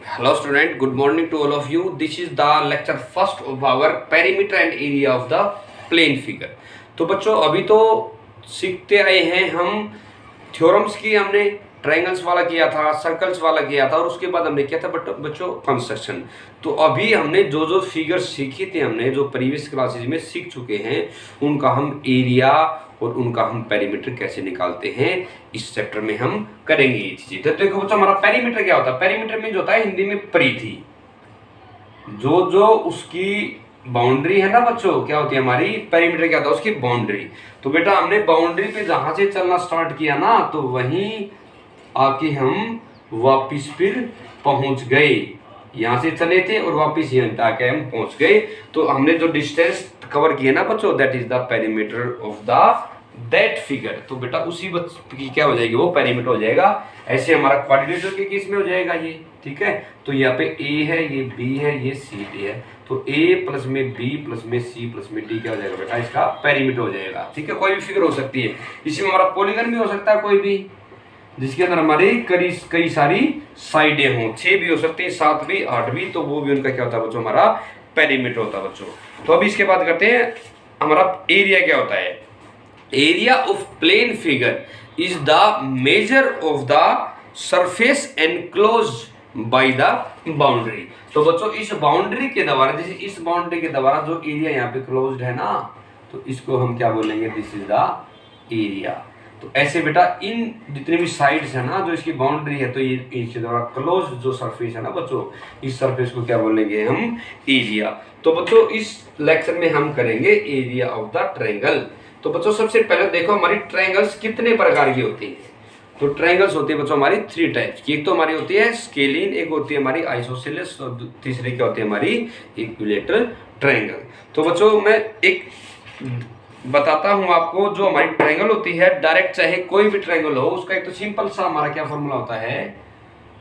Hello student, good morning to all of you. This is the lecture first of our perimeter and area of the plane figure. तो बच्चों अभी तो सीखते आए हैं हम थ्योरम्स की, हमने ट्रायंगल्स वाला किया था, सर्कल्स वाला किया था और उसके बाद हमने किया था बच्चों कंस्ट्रक्शन। तो अभी हमने जो जो फिगर्स सीखी थी, हमने जो प्रीवियस क्लासेज में सीख चुके हैं, उनका हम एरिया और उनका हम पेरीमीटर कैसे निकालते हैं इस चैप्टर में हम करेंगे ये चीजें। तो देखो बच्चों, हमारा पेरीमीटर क्या होता है? पेरीमीटर में जो होता है हिंदी में परिधि, जो जो उसकी बाउंड्री है ना बच्चों, क्या होती है हमारी पेरीमीटर, क्या होता है उसकी बाउंड्री। तो बेटा हमने बाउंड्री पे जहां से चलना स्टार्ट किया ना, तो वहीं आके हम वापिस फिर पहुंच गए। यहाँ से चले थे और वापिस यहाँ आके हम पहुंच गए। तो हमने जो डिस्टेंस कवर किया ना बच्चों, that is the perimeter of the that figure. तो बेटा उसी की क्या हो जाएगी, वो पेरीमीटर हो जाएगा। ऐसे हमारा क्वाड्रिलेटरल के केस में हो जाएगा ये, ठीक है। तो यहाँ पे ए है, ये बी है, ये सी डी है। तो ए प्लस में बी प्लस में सी प्लस में डी क्या हो जाएगा बेटा, इसका पेरीमीटर हो जाएगा, ठीक है। कोई भी फिगर हो सकती है, इसी में हमारा पॉलीगन भी हो सकता है कोई भी, जिसके अंदर हमारे कई सारी साइडें हों, 6 भी हो सकती है, 7 भी, 8 भी, तो वो भी उनका क्या होता है बच्चों, हमारा पेरीमीटर होता है बच्चों। तो अभी इसके बाद करते हैं हमारा एरिया क्या होता है। Area of plane figure is the measure of the surface enclose by the boundary. तो बच्चों इस बाउंड्री के द्वारा, जैसे इस बाउंड्री के द्वारा जो एरिया यहाँ पे क्लोज्ड है ना, तो इसको हम क्या बोलेंगे, दिस इज द एरिया। तो ऐसे बेटा इन जितने भी साइड्स है ना, जो इसकी बाउंड्री है, तो ये इसके द्वारा क्लोज जो सरफेस है ना बच्चों, इस सरफेस को क्या बोलेंगे हम, एरिया। तो बच्चों इस लेक्चर में हम करेंगे एरिया ऑफ द ट्रायंगल। तो बच्चों सबसे पहले देखो हमारी ट्रायंगल्स कितने प्रकार की होती हैं। तो ट्रायंगल्स होती है बच्चों हमारी 3 टाइप्स की। एक तो हमारी होती है स्केलिन, एक होती है हमारी आइसोसेलेस और तीसरी क्या होती है हमारी इक्विलेटरल ट्रायंगल। तो बच्चों मैं एक बताता हूं आपको, जो हमारी ट्रायंगल होती है डायरेक्ट, चाहे कोई भी ट्रायंगल हो, उसका एक तो सिंपल सा हमारा क्या फॉर्मूला होता है,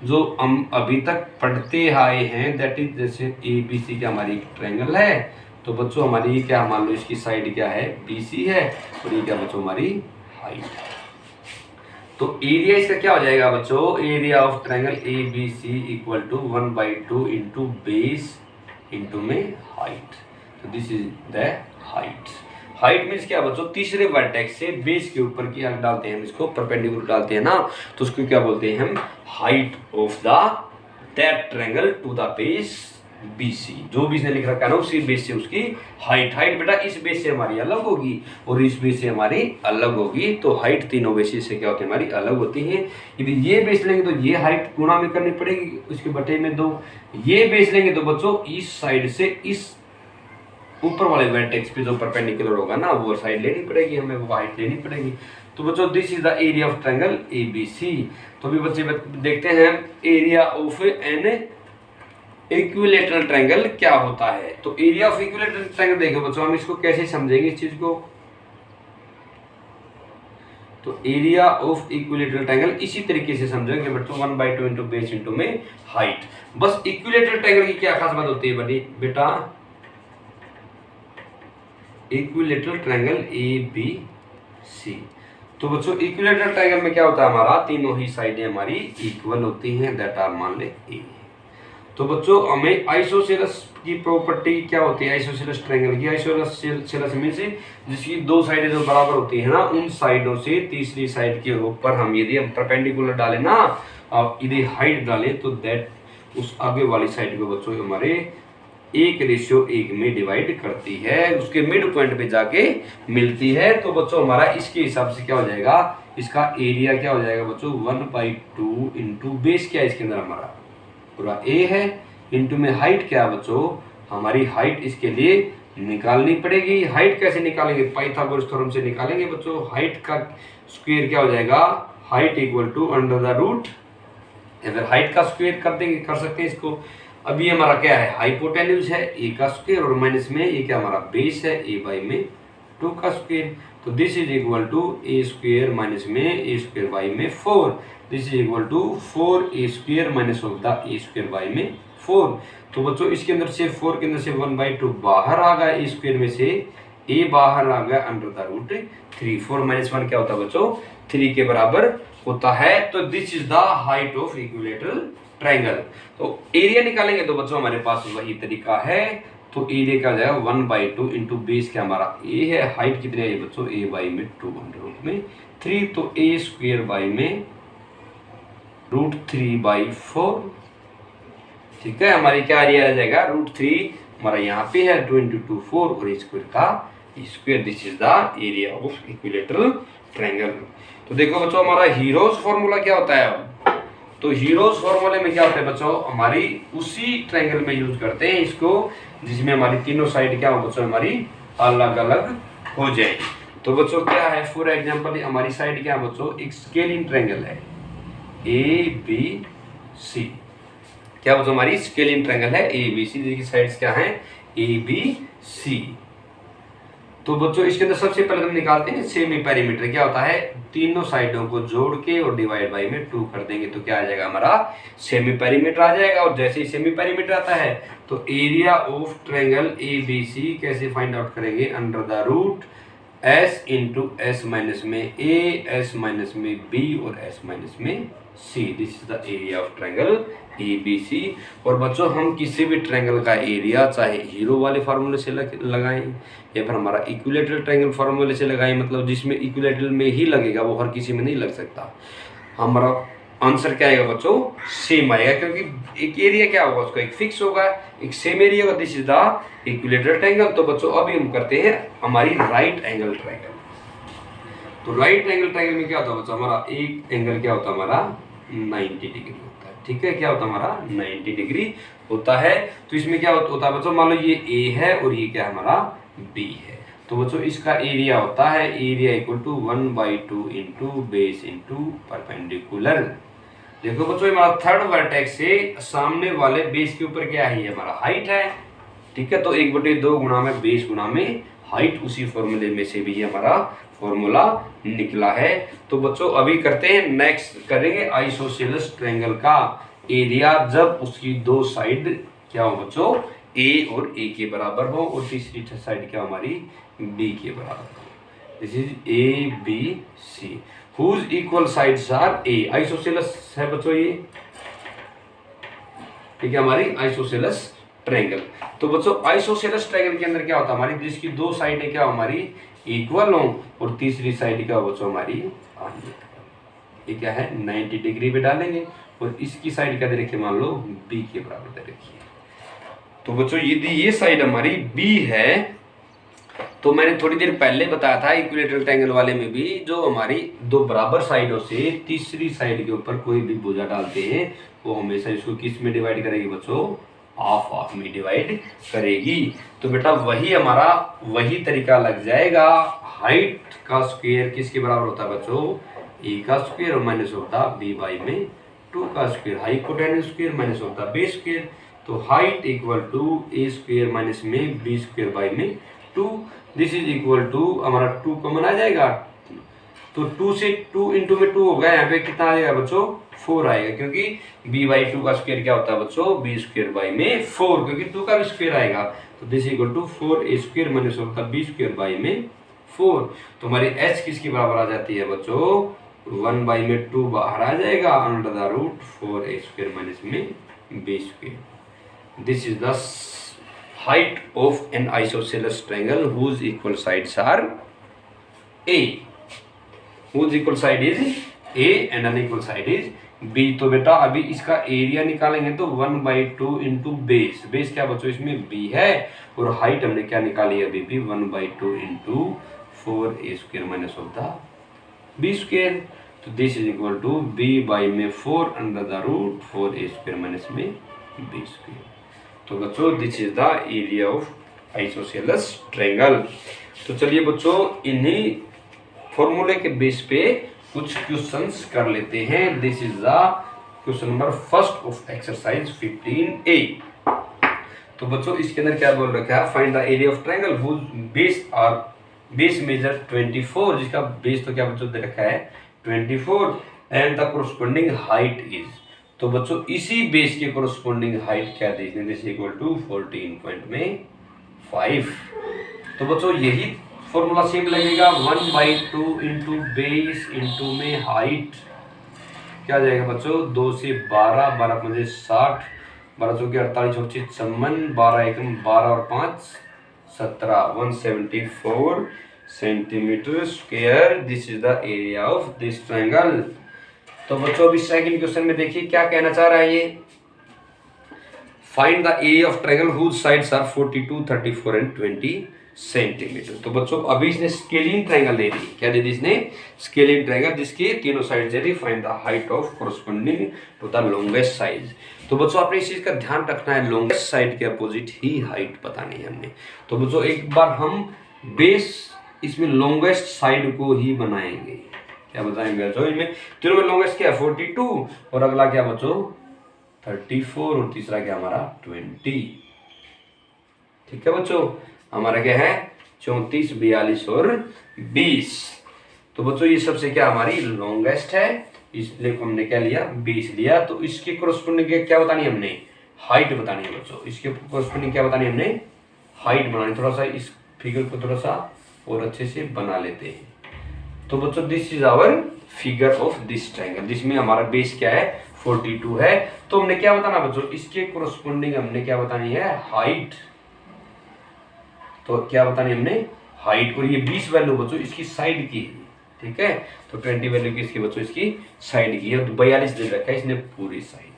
जो हम अभी तक पढ़ते आए हैं, दैट इज जैसे ए बी सी क्या हमारी ट्रायंगल है। तो बच्चों हमारी क्या, मान लो इसकी साइड क्या है, बी सी है, और ये क्या बच्चों हमारी हाइट है। तो एरिया इसका क्या हो जाएगा बच्चों, area of triangle A B C equal to 1/2 into base into में हाइट। तो this is the height. Height means क्या बच्चों, तीसरे वर्टेक्स से बेस के ऊपर की हम डालते हैं, हम इसको परपेंडिकुलर डालते हैं ना, तो उसको क्या बोलते हैं हम, height of the that triangle to the base BC। जो भी इसने लिख रखा है ना, उसी बेस से उसकी हाइट। हाइट बेटा इस बेस से हमारी अलग होगी और इस बेस से हमारी अलग होगी। तो हाइट तीनों बेसिस से क्या होती है, हमारी अलग होती है। यदि ये बेस लेंगे तो ये हाइट गुणा में करनी पड़ेगी, उसके बटे में 2। ये बेस लेंगे तो बच्चों इस साइड से इस ऊपर वाले वर्टेक्स पे जो परपेंडिकुलर होगा ना, वो साइड लेनी पड़ेगी हमें, वो हाइट लेनी पड़ेगी। तो बच्चों this is the area of triangle ABC। तो अभी बच्चे देखते हैं area of an equilateral triangle क्या होता है। तो एरिया ऑफ इक्विलेटरल ट्रायंगल देखो बच्चों, हम इसको कैसे समझेंगे इस चीज को। तो एरिया ऑफ इक्विलेटरल ट्रायंगल इसी तरीके से समझेंगे बच्चों, 1/2 इंटू बेस इंटू में हाइट। बस इक्विलेटरल ट्रायंगल की क्या खास बात होती है बड़ी बेटा, इक्विलेटरल ट्रायंगल ABC। तो बच्चों इक्विलेटरल ट्रायंगल में क्या होता है, हमारा तीनों ही साइडें हमारी इक्वल होती हैं, दैट आर मान ले ए। तो बच्चों हमें आइसोसेलेस की प्रॉपर्टी क्या होती है, आइसोसेलेस ट्रायंगल की, आइसोसेलेस मींस जिसकी 2 साइडें जो बराबर होती है ना, उन साइडों से तीसरी साइड के ऊपर हम यदि हम परपेंडिकुलर डालें ना, और यदि हाइट डालें, तो दैट उस आगे वाली साइड को बच्चों हमारे 1:1 में डिवाइड करती है, उसके मिड पॉइंट पे जाके मिलती है। तो बच्चों हमारा इसके हिसाब से क्या हो जाएगा, इसका एरिया क्या हो जाएगा बच्चों, 1/2 इंटू बेस क्या है इसके अंदर हमारा पूरा A है, इंटू में हाइट क्या है बच्चों, हमारी हाइट इसके लिए निकालनी पड़ेगी। हाइट कैसे निकालेंगे, पाइथागोरस थ्योरम से निकालेंगे बच्चों। हाइट का स्क्वायर क्या हो जाएगा, height equal to under the root, अगर हाइट का स्क्वायर कर देंगे, कर सकते हैं इसको। अब ये हमारा क्या है, हाइपोटेन्यूज है, A का स्क्वायर, और माइनस में ये क्या हमारा बेस है, A/2 का स्क्वायर। तो this is equal to A square minus में A²/में 4। This is equal to 4A square minus of the A स्क्वायर/में 4। तो बच्चों इसके अंदर से 4 के अंदर से 1/2 बाहर आ गया, A स्क्वायर में से A बाहर आ गया अंडर द रूट 3। 4 - 1 क्या होता है बच्चों, 3 के बराबर होता है। तो this is the height of equilateral triangle. तो एरिया निकालेंगे तो बच्चों हमारे पास वही तरीका है। तो एरिया क्या हो जाएगा 1/2 इंटू बेस क्या हमारा ए है, हाइट कितनी है बच्चों ए बाई में 2/3, तो ए स्क्वेयर बाई में √3/4। ठीक है, हमारी क्या एरिया आ जाएगा √3 हमारा यहाँ पे है 2 इंटू 2 4 और स्क्वेयर का square. This is the area of equilateral triangle. तो देखो बच्चों हमारा हीरोज फॉर्मूला क्या होता है अब, तो हीरोज फॉर्मूले में क्या होता है बच्चों, हमारी उसी ट्रायंगल में यूज करते हैं इसको जिसमें हमारी तीनों साइड क्या हो बच्चों हमारी अलग अलग हो जाए। तो बच्चों क्या है, फॉर एग्जांपल हमारी साइड क्या बच्चों एक स्केलिंग ट्रायंगल है ABC। क्या बच्चों हमारी स्केलिंग ट्रायंगल है ABC, जिसकी साइड्स क्या हैं ABC। तो बच्चों इसके अंदर सबसे पहले हम निकालते हैं सेमी पेरीमीटर। क्या होता है, तीनों साइडों को जोड़ के और डिवाइड बाई में 2 कर देंगे तो क्या आ जाएगा हमारा सेमी पेरीमीटर आ जाएगा। और जैसे ही सेमी पेरीमीटर आता है तो एरिया ऑफ ट्रायंगल ABC कैसे फाइंड आउट करेंगे, under the root S into S minus में A, S माइनस में B और S माइनस में C। This is the area of triangle ABC। और बच्चों हम किसी भी ट्रायंगल का एरिया चाहे हीरो वाले फार्मूले से लगाएं या फिर हमारा इक्विलेटरल ट्रायंगल फार्मूले से लगाएं, मतलब जिसमें इक्विलेटरल में ही लगेगा वो हर किसी में नहीं लग सकता, हमारा आंसर क्या आएगा बच्चों सेम आएगा, क्योंकि एक एरिया क्या होगा उसका एक फिक्स होगा, एक सेम एरिया होगा। This is the equilateral triangle. तो बच्चों अभी हम करते हैं हमारी राइट एंगल ट्रायंगल। तो राइट एंगल ट्रायंगल में क्या होता है बच्चों, हमारा एक एंगल क्या होता है हमारा 90 डिग्री होता है। ठीक है, क्या होता है हमारा 90 डिग्री होता है। तो इसमें क्या होता है बच्चों, मान लो ये A है और ये क्या हमारा B है। तो बच्चों इसका एरिया होता है area equal to 1/2 into base into perpendicular. देखो बच्चों हमारा थर्ड वर्टेक्स से सामने वाले बेस के ऊपर क्या है, हमारा हाइट है। ठीक है, तो 1/2 गुणा में बेस गुणा में हाइट, उसी फॉर्मूले में से भी हमारा फॉर्मूला निकला है। तो बच्चों अभी करते हैं नेक्स्ट करेंगे आइसोसेलेस ट्रायंगल का एरिया जब उसकी दो साइड क्या हो बच्चों A और A के बराबर हो और तीसरी साइड क्या हमारी B के बराबर हो। This is ABC whose equal sides are A। Isosceles है बच्चों ये, ठीक है, हमारी आइसोसेलेस ट्रायंगल। तो बच्चों आइसोसेलेस ट्रायंगल के अंदर क्या होता है हमारी जिसकी दो साइडें क्या हमारी इक्वल हो और तीसरी साइड क्या हो बच्चों हमारी ये क्या है 90 डिग्री पे डालेंगे और इसकी साइड क्या दे रखिए मान लो B के बराबर दे रखिए। तो बच्चों यदि ये साइड हमारी B है तो मैंने थोड़ी देर पहले बताया था इक्विलेटरल ट्रायंगल वाले में भी जो हमारी दो बराबर साइडों से तीसरी साइड के ऊपर कोई भी भुजा डालते हैं वो हमेशा इसको किस में डिवाइड करेगी बच्चों हाफ हाफ में डिवाइड करेगी। तो बेटा वही हमारा वही तरीका लग जाएगा। हाइट का स्क्वायर किसके बराबर होता है बच्चों A का स्क्वायर और माइनस होता है B बाई में 2 का स्क्वायर, हाइपोटेन्यूज स्क्वायर माइनस होता है बेस स्क्वायर। तो height equal to A square minus में B स्क्वायर बाई में 2। दिस इज इक्वल टू हमारा 2 कॉमन आ जाएगा तो 2 से 2 इंटू में 2 होगा, यहाँ पे कितना आ जाएगा बच्चों 4 आएगा क्योंकि B बाई 2 का स्क्वायर क्या होता है बच्चों B स्क्वायर बाई में 4 क्योंकि 2 का भी स्क्वायर आएगा। तो this equal to 4A square minus होता है B स्क्वायर बाई में 4। तो हमारी h किसकी बराबर आ जाती है बच्चों 1 बाई में 2 बाहर आ जाएगा under the root 4A square minus में B square. This is the height of an isosceles triangle whose equal sides are A, whose equal side is A and unequal side is B। तो बेटा अभी इसका area निकालेंगे तो 1/2 into base, base क्या बच्चों इसमें B है और हाइट हमने क्या निकाली है अभी भी 1/2 इंटू 4A स्क्वायर माइनस होता B स्क्वायर। तो this is equal to B by में 4 under the root 4A square minus में B स्क्वायर। तो बच्चों this is the area of isosceles triangle. तो चलिए बच्चों इन्हीं फॉर्मूले के बेस पे कुछ क्वेश्चंस कर लेते हैं। This is the question number first of exercise 15A। तो बच्चों इसके अंदर क्या बोल रखा है find the area of triangle whose base measure 24, जिसका बेस तो क्या बच्चों दे रखा है 24 and the corresponding height is. तो बच्चों इसी बेस के कोरस्पोंडिंग हाइट क्या देखने दिस इक्वल टू 14.5। तो बच्चों यही फॉर्मूला सेम लगेगा 1/2 इंटू बेस इंटू में हाइट क्या आ जाएगा बच्चों, 2 से 12, 12 5 60, 12 चौके 48, 24 56, 12 एकम 12 और 5 17, 174 centimetre square. This is the area of this triangle. तो बच्चों अभी सेकंड क्वेश्चन में देखिए क्या कहना चाह रहा है ये, find the area of triangle whose sides are 42, 34 and 20 centimetre. तो बच्चों अभी इसने स्केलिंग ट्रायंगल दे दी, क्या दे दी इसने, स्केलिंग ट्रायंगल, जिसके तीनों साइड दे दी। Find the height of corresponding to the longest side. तो बच्चों आपने इस चीज का ध्यान रखना है, लॉन्गेस्ट साइड के अपोजिट ही हाइट बतानी है हमने। तो बच्चों एक बार हम बेस इसमें लॉन्गेस्ट साइड को ही बनाएंगे। क्या बताएंगे बच्चों, इसमें तीनों में लॉन्गेस्ट क्या है 42, और अगला क्या बच्चों 34, और तीसरा क्या हमारा 20। ठीक है बच्चों, हमारा क्या है 34, 42 और 20। तो बच्चों ये सबसे क्या हमारी लॉन्गेस्ट है, इसलिए हमने क्या लिया 20 लिया। तो इसके कोरस्पोंडिंग क्या बतानी है हमने, हाइट बतानी है बच्चों। इसके कोरस्पोंडिंग क्या बतानी है हमने, हाइट बनानी। थोड़ा सा इस फिगर को थोड़ा सा और अच्छे से बना लेते हैं। तो बच्चों this is our figure of this triangle, जिसमें हमारा बेस क्या है 42 है। तो हमने क्या बताना बच्चों, इसके कोरस्पोंडिंग हमने क्या बतानी है, हाइट। तो क्या बतानी हमने, हाइट। और ये 20 वैल्यू बच्चों इसकी साइड की है, ठीक है। तो 20 वैल्यू की इसकी बच्चों इसकी साइड की है, तो 42 दे रखा है इसने पूरी साइड।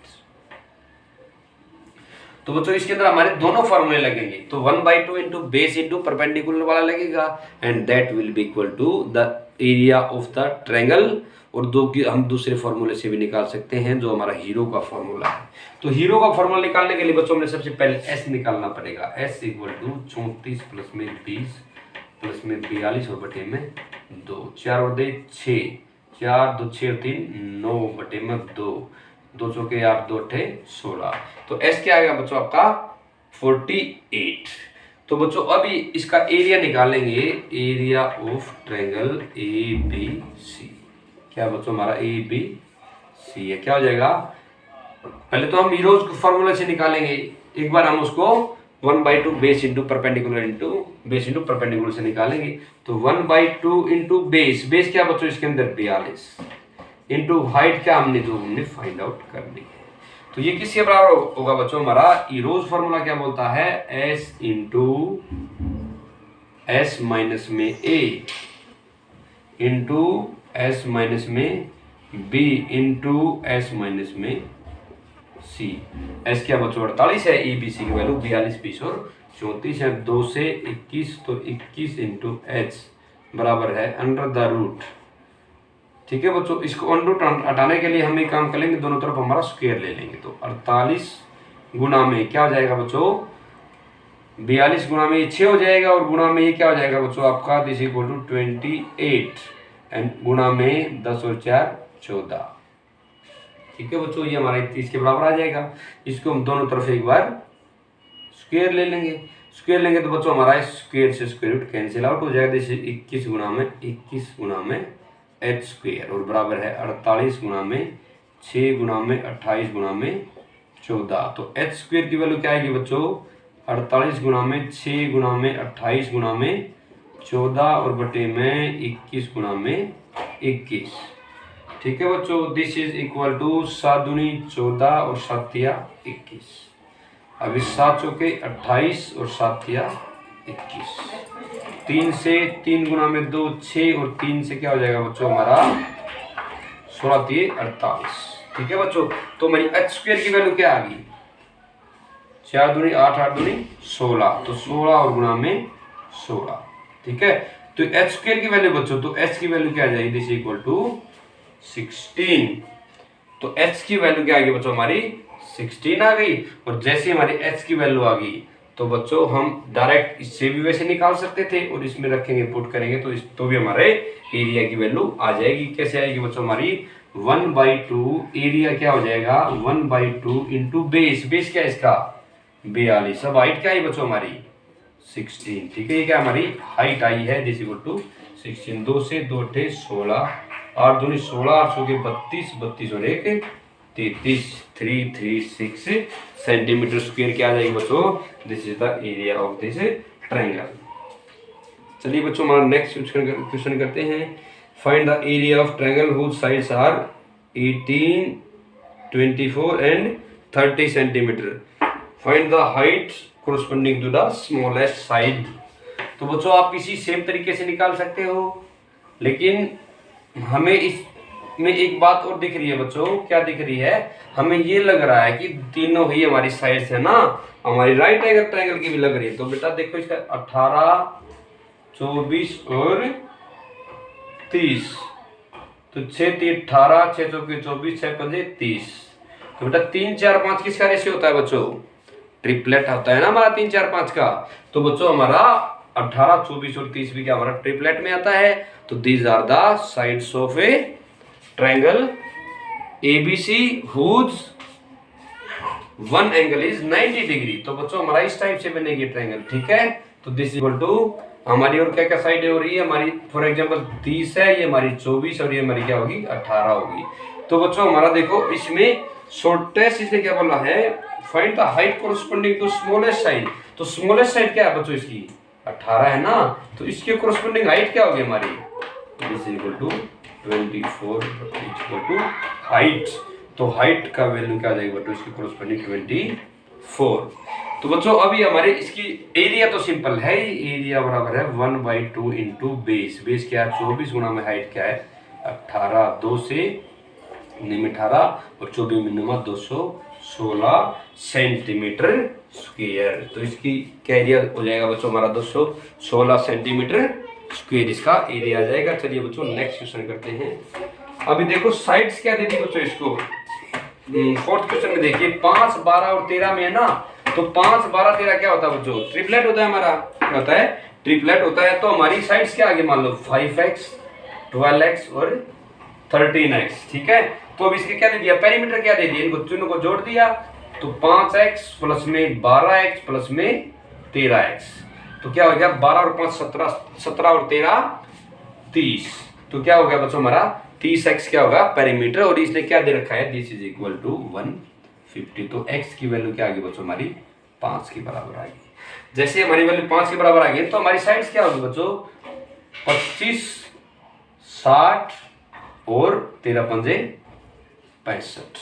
तो बच्चों इसके अंदर हमारे दोनों फॉर्मूले लगेंगे। तो 1/2 इंटू बेस इंटू परपेंडिकुलर वाला लगेगा, and that will be equal to the area of the triangle. और दो की हम दूसरे फॉर्मूले से भी निकाल सकते हैं, जो हमारा हीरो का फॉर्मूला है। तो हीरो का फॉर्मूला निकालने के लिए बच्चों हमने सबसे पहले एस निकालना पड़ेगा। एस इक्वल टू 34 प्लस में 20 प्लस में 42 और बटे में 2, 4 और 2 6, 4 2 6 और 3 9 बटे में 2, 2 चौके 8 2 8 16। तो एस क्या आएगा बच्चों आपका 48। तो बच्चों अभी इसका एरिया निकालेंगे, area of triangle A B C. क्या बच्चों हमारा ए बी सी है, क्या हो जाएगा, पहले तो हम हीरोज फॉर्मूला से निकालेंगे। एक बार हम उसको 1/2 base into perpendicular into base into perpendicular से निकालेंगे। तो 1/2 इंटू बेस, बेस क्या बच्चों इसके अंदर 42 इंटू हाइट क्या हमने फाइंड आउट करनी है। तो ये किसके बराबर होगा बच्चों, हमारा ईरोज फॉर्मूला क्या बोलता है, एस इंटू एस माइनस में ए इंटू एस माइनस में बी इंटू एस माइनस में सी। एस क्या बच्चों 48 है, ए बी सी की वैल्यू 42 20 और 34 है। 2 से 21, तो 21 इंटू एच बराबर है अंडर द रूट। ठीक है बच्चों, इसको अंडर रूट हटाने के लिए हम एक काम करेंगे, दोनों तरफ हमारा स्क्वायर ले लेंगे। तो 48 गुना में क्या हो जाएगा बच्चों 42 गुना में 6 हो जाएगा, और गुना में ये क्या हो जाएगा बच्चों आपका दिस इक्वल टू 28 एंड गुना में 10 और 4 14। ठीक है बच्चों, ये हमारा 31 के बराबर आ जाएगा। इसको हम दोनों तरफ एक बार स्क्वायर ले लेंगे। स्क्वायर लेंगे तो बच्चों हमारा स्क्वायर से स्क्वायर रूट कैंसिल आउट हो जाएगा। जैसे 21 गुना में एच स्क्वायर और बराबर है 48 गुना में 6 गुना में 28 गुना में 14। तो एच स्क्वायर की वैल्यू क्या आएगी बच्चों 48 गुना में 6 गुना में 28 गुना में 14 और बटे में 21 गुना में 21। ठीक है बच्चों, दिस इज इक्वल टू 7 दूनी 14 और 7 तिया 21। अभी 7 चौके 28 और 7 तिया 21। 3 से 3 गुना में 2 6 और 3 से क्या हो जाएगा बच्चों हमारा 16 तिये 48। ठीक है बच्चों, तो हमारी एच स्क्वायर की वैल्यू क्या आ गई 4 दूनी 8 8 दूनी 16, तो 16 और गुना में 16। ठीक है, तो एच स्क्वायर की वैल्यू बच्चों, तो एच की वैल्यू क्या आ जाएगी दिस इक्वल टू 16। तो एच की वैल्यू क्या आ गई बच्चों हमारी 16 आ गई। और जैसे हमारी एच की वैल्यू आ गई तो बच्चों हम डायरेक्ट इससे भी वैसे निकाल सकते थे, और इसमें रखेंगे पुट करेंगे तो भी हमारे एरिया की वैल्यू आ जाएगी। कैसे आएगी बच्चों हमारी 1/2 एरिया क्या हो जाएगा 1/2 इंटू बेस। बेस क्या है इसका 42। अब हाइट क्या है बच्चों हमारी 16। ठीक है, ये क्या हमारी हाइट आई है दिस इक्वल टू 16। 2 से 2 8 16, 8 दूनी 16, 8 सौ के 32, 32 और 1 33, 336 सेंटीमीटर स्क्वायर क्या आ जाएगी बच्चों this is the area of this triangle. चलिए बच्चों हमारा नेक्स्ट क्वेश्चन करते हैं। Find the area of triangle whose sides are 18, 24 and 30 centimetre. Find the height corresponding to the smallest side. तो बच्चों आप इसी सेम तरीके से निकाल सकते हो, लेकिन हमें इसमें एक बात और दिख रही है बच्चों. क्या दिख रही है? हमें ये लग रहा है कि तीनों ही हमारी साइड्स है ना, हमारी राइट एंगल ट्रायंगल की भी लग रही है. तो बेटा देखो इसका 18, 24 और 30. तो 6 3 18, 6 चौके 24, 6 पंजे 30. तो बेटा 3 4 5 किसका रेशियो होता है बच्चों? ट्रिपलेट होता है ना हमारा 3 4 5 का. तो बच्चों हमारा 18, 24 और 30 भी क्या हमारा ट्रिपलेट में आता है. तो these are the sides of a triangle ABC whose one angle is 90 degree. तो बच्चों हमारा इस टाइप से बनेगी ट्रायंगल. ठीक है. तो दिस इक्वल टू हमारी और क्या क्या साइड हो रही है हमारी, फॉर एग्जांपल 30 है, ये हमारी 24 और ये हमारी क्या होगी 18 होगी. तो बच्चों हमारा देखो इसमें शॉर्टेस्ट इसने क्या बोला है, find the height corresponding to smallest side. तो स्मॉलेस्ट साइड क्या है बच्चों इसकी 18 है ना. तो इसके कोरस्पोंडिंग हाइट क्या होगी हमारी, this equal to 24 equal to height. तो हाइट का वैल्यू क्या आ जाएगा बच्चों इसकी कोरस्पोंडिंग 24. तो बच्चों अभी हमारे इसकी एरिया तो सिंपल है, एरिया बराबर है 1/2 इंटू बेस. बेस क्या है 24 गुना में हाइट क्या है 18. 2 से निम 18 और 24 मिनिमा 216 सेंटीमीटर स्क्वायर. तो इसकी क्या एरिया हो जाएगा बच्चों हमारा 216 सेंटीमीटर स्क्वायर इसका एरिया आ जाएगा. चलिए बच्चों नेक्स्ट क्वेश्चन करते हैं. अभी देखो साइड्स क्या दे दी बच्चों इसको. फोर्थ क्वेश्चन में देखिए 5, 12 और 13 में है ना. तो 5, 12, 13 क्या होता है बच्चों, ट्रिपलेट होता है हमारा. क्या होता है, ट्रिपलेट होता है. तो हमारी साइड्स क्या आगे मान लो 5x, 12x और 13x. ठीक है. तो अब इसके क्या दे दिया, पेरीमीटर क्या दे दिया, इनको चिन्ह को जोड़ दिया. तो 5x प्लस में 12x प्लस में 13x. तो क्या हो गया 12 और 5 17, 17 और 13 30. तो क्या हो गया बच्चों हमारा 30x क्या होगा पेरीमीटर. और इसने क्या दे रखा है, दिस इज इक्वल टू 150. तो x की वैल्यू क्या आ गई बच्चों हमारी 5 के बराबर आ गई. जैसे हमारी वैल्यू 5 के बराबर आ गई तो हमारी साइड्स क्या होगी बच्चों 25, 60 और 13 पंजे 65.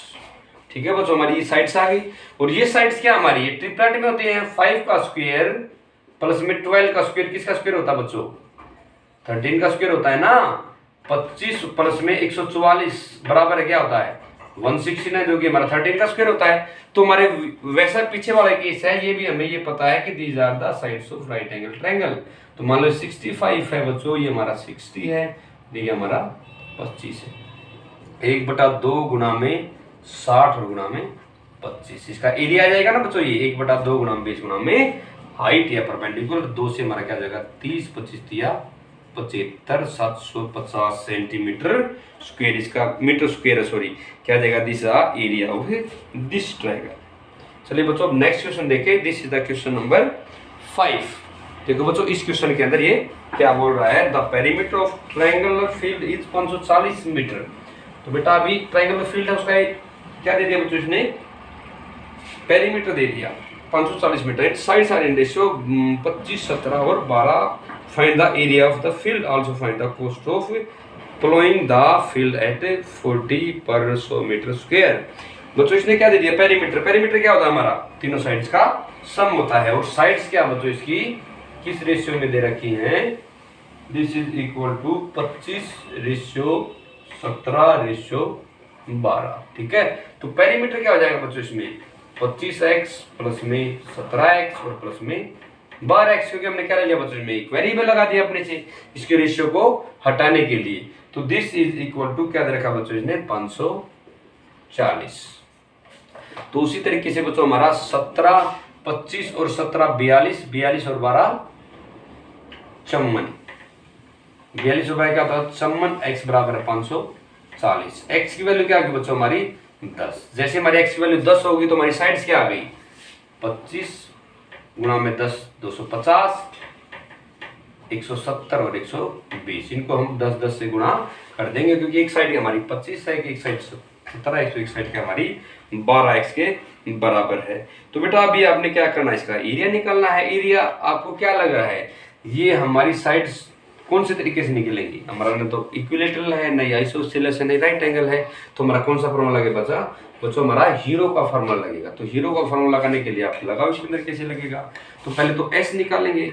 ठीक है बच्चों हमारी ये साइड्स आ गई. और ये साइड्स क्या हमारी ये ट्रिपलेट में होती हैं. 5 का स्क्वायर प्लस में 12 का स्क्वायर किसका स्क्वायर होता है बच्चों 13 का स्क्वायर होता है ना. 25 प्लस में 144 बराबर है क्या होता है 169 जो कि हमारा 13 का स्क्वायर होता है. तो हमारे वैसा पीछे वाला केस है, ये भी हमें ये पता है कि these are the sides of right angle triangle. तो मान लो 65 है बच्चों, ये हमारा 60 है, ये हमारा 25 है. 1/2 गुना में 60 और गुना में 25. इसका एरिया आ जाएगा ना बच्चों ये 1/2 गुना में 20 गुना में हाइट या परपेंडिकुलर. 2 से हमारा क्या हो जाएगा 30, 25 दिया 75, 750 सेंटीमीटर स्क्वायर. इसका मीटर स्क्वायर है सॉरी, क्या जाएगा this area of this triangle. चलिए बच्चों अब नेक्स्ट क्वेश्चन देखें. This is the question number 5. देखो बच्चों इस क्वेश्चन के अंदर ये क्या बोल रहा है, the perimeter of triangular field is 540 metre. तो बेटा अभी ट्रायंगुलर फील्ड है उसका क्या दे दिया बच्चों इसने पेरीमीटर दे दिया 540 metre. Sides are in ratio 25, 17 और 12. Find the area of the field, also find the cost of ploughing the field at 40 per 100 metre square. बच्चों इसने क्या दे दिया पेरीमीटर. पेरीमीटर क्या होता है हमारा तीनों साइड्स का सम होता है. और साइड्स क्या बच्चों इसकी किस रेशियो में दे रखी हैं, दिस इज इक्वल टू 25:17:12. ठीक है. तो पेरीमीटर क्या हो जाएगा बच्चों इसमें 25x प्लस में 17x और प्लस में 12x, क्योंकि हमने क्या ले लिया बच्चों में एक वेरिएबल लगा दिया अपने से इसके रेशियो को हटाने के लिए. तो दिस इज इक्वल टू क्या दे रखा बच्चों इसने 540. तो उसी तरीके से बच्चों हमारा 17, 25 और 17 42, 42 और 12 54. 42 और 12 क्या होता है 54. x बराबर है 540. x की वैल्यू क्या आ गई बच्चों हमारी 10. जैसे हमारी x की वैल्यू 10 होगी तो हमारी साइड्स क्या आ गई 25 गुना में 10 250, 170 और 120. इनको हम 10 से गुणा कर देंगे क्योंकि एक साइड हमारी 25 है, एक साइड 17x, एक साइड क्या हमारी 12x के बराबर है. तो बेटा अभी आपने क्या करना है इसका एरिया निकालना है. एरिया आपको क्या लग रहा है ये हमारी साइड्स कौन से तरीके से निकलेंगी? हमारा ना तो इक्विलेटरल है, नहीं आइसोस्सेलेस है, नहीं राइट एंगल है, तो हमारा कौन सा फॉर्मूला लगेगा बच्चों? हमारा हीरो का फॉर्मूला लगेगा। तो हीरो का फॉर्मूला लगाने के लिए आप लगाओ इसके अंदर कैसे लगेगा। तो पहले तो एस निकालेंगे,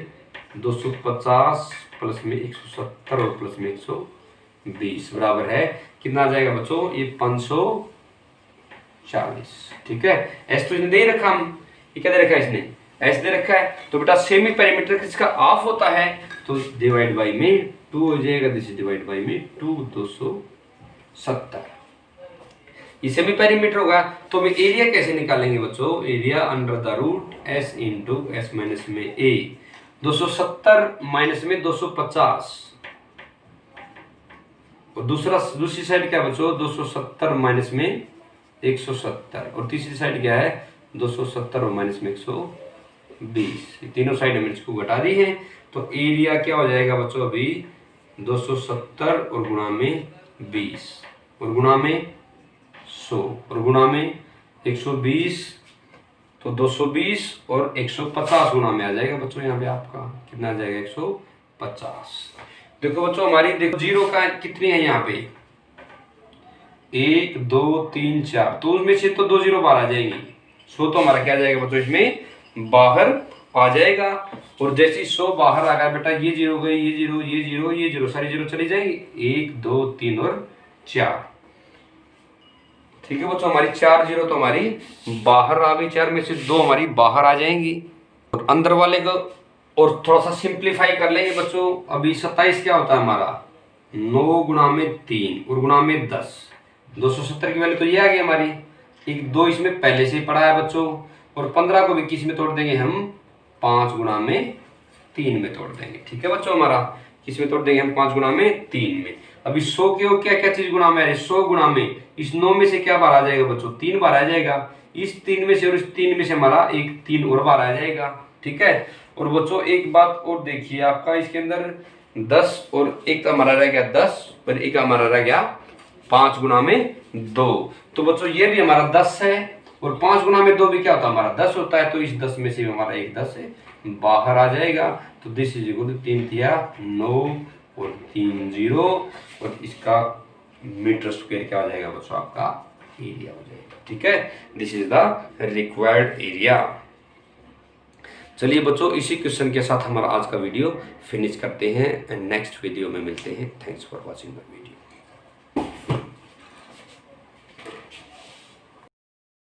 250 प्लस में 170 और प्लस में 120 बराबर है कितना आ जाएगा बच्चों? ये 540। ठीक है, एस तो इसने दे रखा, हम ये क्या दे रखा है? इसने एस दे रखा है। तो बेटा सेमी पेरीमीटर किसका ऑफ होता है? तो डिवाइड बाई में 2 हो जाएगा, दिस इज डिवाइड बाई में 2, 270। ये सेमी पेरीमीटर होगा। तो हम एरिया कैसे निकालेंगे बच्चों? Area under the root S into S minus में ए, 270 माइनस में 250 और दूसरी साइड क्या बच्चों? 270 माइनस में 170 और तीसरी साइड क्या है? 270 और माइनस में 120। तीनों साइड हमने इसको घटा दी है। तो एरिया क्या हो जाएगा बच्चों? अभी 270 और गुणा में 20 और गुणा में 100 और गुणा में 120, तो 220 और 150 गुणा में आ जाएगा बच्चों। यहाँ पे आपका कितना आ जाएगा? 150। देखो बच्चों हमारी देखो जीरो का कितनी है यहाँ पे? 1 2 3 4, तो उसमें से तो 2 जीरो बाहर आ जाएंगी। 100 तो हमारा क्या आ जाएगा बच्चों? इसमें बाहर आ जाएगा। और जैसे 100 बाहर आ गया बेटा, ये जीरो गई, ये जीरो, ये जीरो, ये जीरो, सारी जीरो चली जाएगी। 1 2 3 और 4। ठीक है बच्चों, हमारी 4 जीरो तो हमारी बाहर आ गई। 4 में से 2 हमारी बाहर आ जाएंगी और अंदर वाले को और थोड़ा सा सिंप्लीफाई कर लेंगे बच्चों। अभी 27 क्या होता है हमारा? 9 गुणा में 3 और गुणा में 10, 270 की वैल्यू तो ये आ गई हमारी। एक 2 इसमें पहले से ही पड़ा है बच्चों। और 15 को भी किस में तोड़ देंगे हम? 5 गुणा में 3 में तोड़ देंगे। ठीक है बच्चों, हमारा किस में तोड़ देंगे हम? 5 गुणा में 3 में। अभी 100 के क्या क्या चीज गुणा में? 100 गुणा में इस 9 में से क्या बार आ जाएगा बच्चों? 3 बार आ जाएगा। इस 3 में से और इस 3 में से हमारा एक 3 और बार आ जाएगा। ठीक है। और बच्चों एक बात और देखिए, आपका इसके अंदर 10 और एक हमारा रह गया 10 और एक हमारा रह गया 5 गुणा में 2। तो बच्चों ये भी हमारा 10 है और 5 गुणा में 2 भी क्या होता है? हमारा 10 होता है। तो इस 10 में से हमारा एक 10 है बाहर आ जाएगा। तो दिस इज इक्वल टू 3 तिया 9 और 3 0 और इसका मीटर स्क्वायर क्या हो जाएगा बच्चों? आपका एरिया हो जाएगा। ठीक है, this is the required area. चलिए बच्चों, इसी क्वेश्चन के साथ हमारा आज का वीडियो फिनिश करते हैं एंड नेक्स्ट वीडियो में मिलते हैं। Thanks for watching my video.